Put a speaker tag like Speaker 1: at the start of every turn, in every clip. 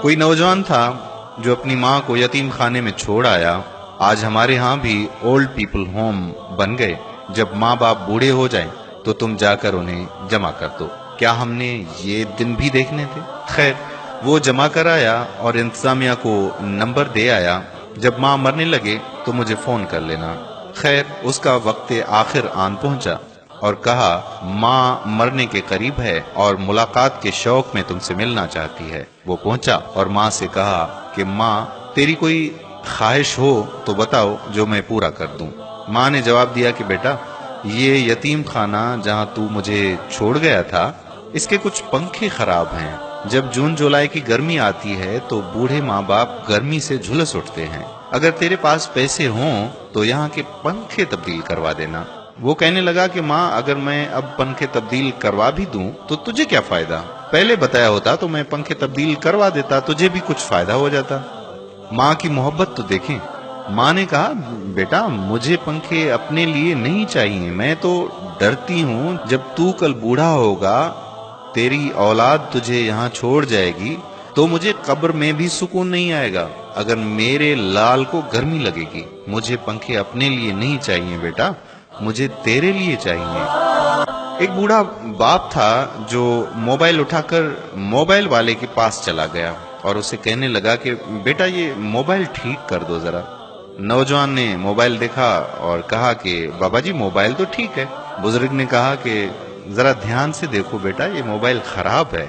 Speaker 1: کوئی نوجوان تھا جو اپنی ماں کو یتیم خانے میں چھوڑ آیا. آج ہمارے ہاں بھی اولڈ پیپل ہوم بن گئے. جب ماں باپ بوڑھے ہو جائیں تو تم جا کر انہیں جمع کر دو. کیا ہم نے یہ دن بھی دیکھنے تھے؟ خیر، وہ جمع کر آیا اور انتظامیہ کو نمبر دے آیا. جب ماں مرنے لگے تو مجھے فون کر لینا. خیر، اس کا وقت آخر آن پہنچا اور کہا ماں مرنے کے قریب ہے اور ملاقات کے شوق میں تم سے ملنا چاہتی ہے. وہ پہنچا اور ماں سے کہا کہ ماں تیری کوئی خواہش ہو تو بتاؤ جو میں پورا کر دوں. ماں نے جواب دیا کہ بیٹا، یہ یتیم خانہ جہاں تو مجھے چھوڑ گیا تھا اس کے کچھ پنکھے خراب ہیں. جب جون جولائی کی گرمی آتی ہے تو بوڑھے ماں باپ گرمی سے جھلس اٹھتے ہیں. اگر تیرے پاس پیسے ہوں تو یہاں کے پنکھے تبدیل کروا دینا. وہ کہنے لگا کہ ماں اگر میں اب پنکھے تبدیل کروا بھی دوں تو تجھے کیا فائدہ؟ پہلے بتایا ہوتا تو میں پنکھے تبدیل کروا دیتا، تجھے بھی کچھ فائدہ ہو جاتا. ماں کی محبت تو دیکھیں. ماں نے کہا بیٹا مجھے پنکھے اپنے لیے نہیں چاہیے، میں تو ڈرتی ہوں جب تو کل بوڑھا ہوگا، تیری اولاد تجھے یہاں چھوڑ جائے گی تو مجھے قبر میں بھی سکون نہیں آئے گا اگر میرے لال کو گرمی لگے گی. مجھے پنکھے اپنے لیے نہیں چاہیے بیٹا، مجھے تیرے لیے چاہیے. ایک بوڑھا باپ تھا جو موبائل اٹھا کر موبائل والے کے پاس چلا گیا اور اسے کہنے لگا کہ بیٹا یہ موبائل ٹھیک کر دو ذرا. نوجوان نے موبائل دیکھا اور کہا کہ بابا جی موبائل تو ٹھیک ہے. بزرگ نے کہا کہ ذرا دھیان سے دیکھو بیٹا یہ موبائل خراب ہے.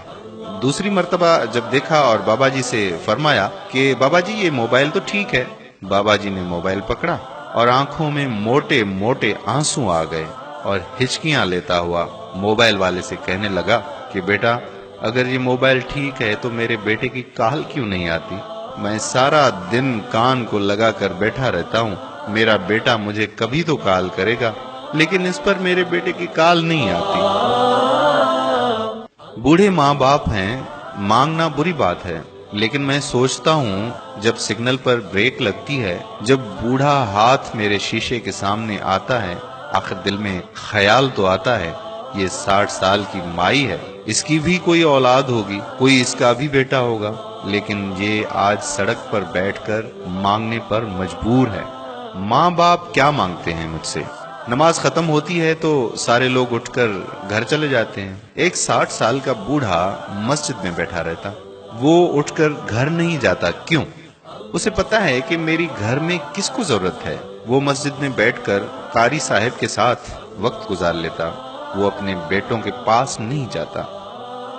Speaker 1: دوسری مرتبہ جب دیکھا اور بابا جی سے فرمایا کہ بابا جی یہ موبائل تو ٹھیک ہے. بابا جی نے موبائل پکڑا اور آنکھوں میں موٹے موٹے آنسو آ گئے اور ہچکیاں لیتا ہوا موبائل والے سے کہنے لگا کہ بیٹا اگر یہ موبائل ٹھیک ہے تو میرے بیٹے کی کال کیوں نہیں آتی؟ میں سارا دن کان کو لگا کر بیٹھا رہتا ہوں، میرا بیٹا مجھے کبھی تو کال کرے گا، لیکن اس پر میرے بیٹے کی کال نہیں آتی. بوڑھے ماں باپ ہیں، مانگنا بری بات ہے، لیکن میں سوچتا ہوں جب سگنل پر بریک لگتی ہے، جب بوڑھا ہاتھ میرے شیشے کے سامنے آتا ہے، آخر دل میں خیال تو آتا ہے یہ 60 سال کی مائی ہے، اس کی بھی کوئی اولاد ہوگی، کوئی اس کا بھی بیٹا ہوگا، لیکن یہ آج سڑک پر بیٹھ کر مانگنے پر مجبور ہے. ماں باپ کیا مانگتے ہیں مجھ سے؟ نماز ختم ہوتی ہے تو سارے لوگ اٹھ کر گھر چلے جاتے ہیں. ایک 60 سال کا بوڑھا مسجد میں بیٹھا رہتا، وہ اٹھ کر گھر نہیں جاتا. کیوں؟ اسے پتا ہے کہ میری گھر میں کس کو ضرورت ہے. وہ مسجد میں بیٹھ کر قاری صاحب کے ساتھ وقت گزار لیتا، وہ اپنے بیٹوں کے پاس نہیں جاتا.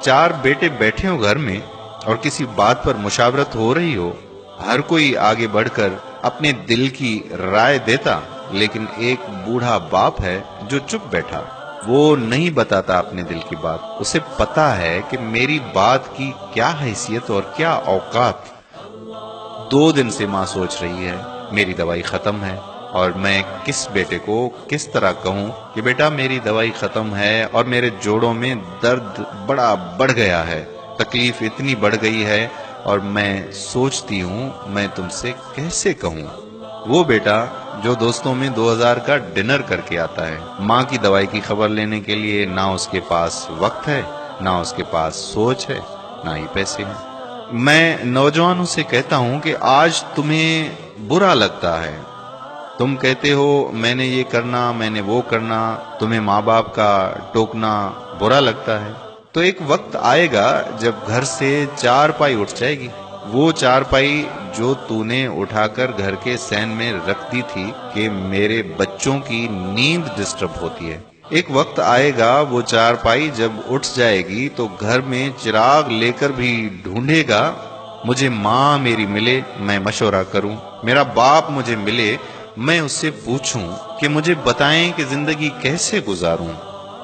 Speaker 1: 4 بیٹے بیٹھے ہو گھر میں اور کسی بات پر مشاورت ہو رہی ہو، ہر کوئی آگے بڑھ کر اپنے دل کی رائے دیتا، لیکن ایک بوڑھا باپ ہے جو چپ بیٹھا، وہ نہیں بتاتا اپنے دل کی بات. اسے پتا ہے کہ میری بات کی کیا حیثیت اور کیا اوقات. 2 دن سے ماں سوچ رہی ہے میری دوائی ختم ہے اور میں کس بیٹے کو کس طرح کہوں کہ بیٹا میری دوائی ختم ہے اور میرے جوڑوں میں درد بڑا بڑھ گیا ہے، تکلیف اتنی بڑھ گئی ہے اور میں سوچتی ہوں میں تم سے کیسے کہوں. وہ بیٹا جو دوستوں میں 2000 کا ڈنر کر کے آتا ہے، ماں کی دوائی کی خبر لینے کے لیے نہ اس کے پاس وقت ہے، نہ اس کے پاس سوچ ہے، نہ ہی پیسے ہیں. میں نوجوانوں سے کہتا ہوں کہ آج تمہیں برا لگتا ہے، تم کہتے ہو میں نے یہ کرنا، میں نے وہ کرنا، تمہیں ماں باپ کا ٹوکنا برا لگتا ہے، تو ایک وقت آئے گا جب گھر سے 4 پائی اٹھ جائے گی. وہ 4 پائی جو تو نے اٹھا کر گھر کے سین میں رکھ دی تھی کہ میرے بچوں کی نیند ڈسٹرب ہوتی ہے. ایک وقت آئے گا وہ 4 پائی جب اٹھ جائے گی تو گھر میں چراغ لے کر بھی ڈھونڈے گا. مجھے ماں میری ملے میں مشورہ کروں، میرا باپ مجھے ملے میں اس سے پوچھوں کہ مجھے بتائیں کہ زندگی کیسے گزاروں.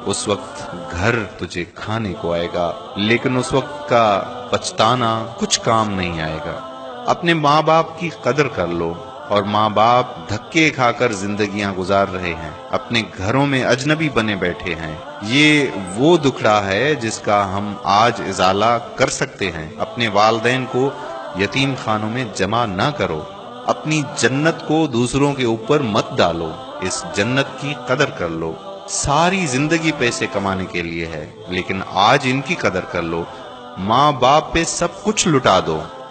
Speaker 1: اس وقت گھر تجھے کھانے کو آئے گا، لیکن اس وقت کا پچھتانا کچھ کام نہیں آئے گا. اپنے ماں باپ کی قدر کر لو، اور ماں باپ دھکے کھا کر زندگیاں گزار رہے ہیں، اپنے گھروں میں اجنبی بنے بیٹھے ہیں. یہ وہ دکھڑا ہے جس کا ہم آج ازالہ کر سکتے ہیں. اپنے والدین کو یتیم خانوں میں جمع نہ کرو، اپنی جنت کو دوسروں کے اوپر مت ڈالو، اس جنت کی قدر کر لو. ساری زندگی پیسے کمانے کے لیے ہے، لیکن آج ان کی قدر کر لو. ماں باپ پہ سب کچھ لٹا دو،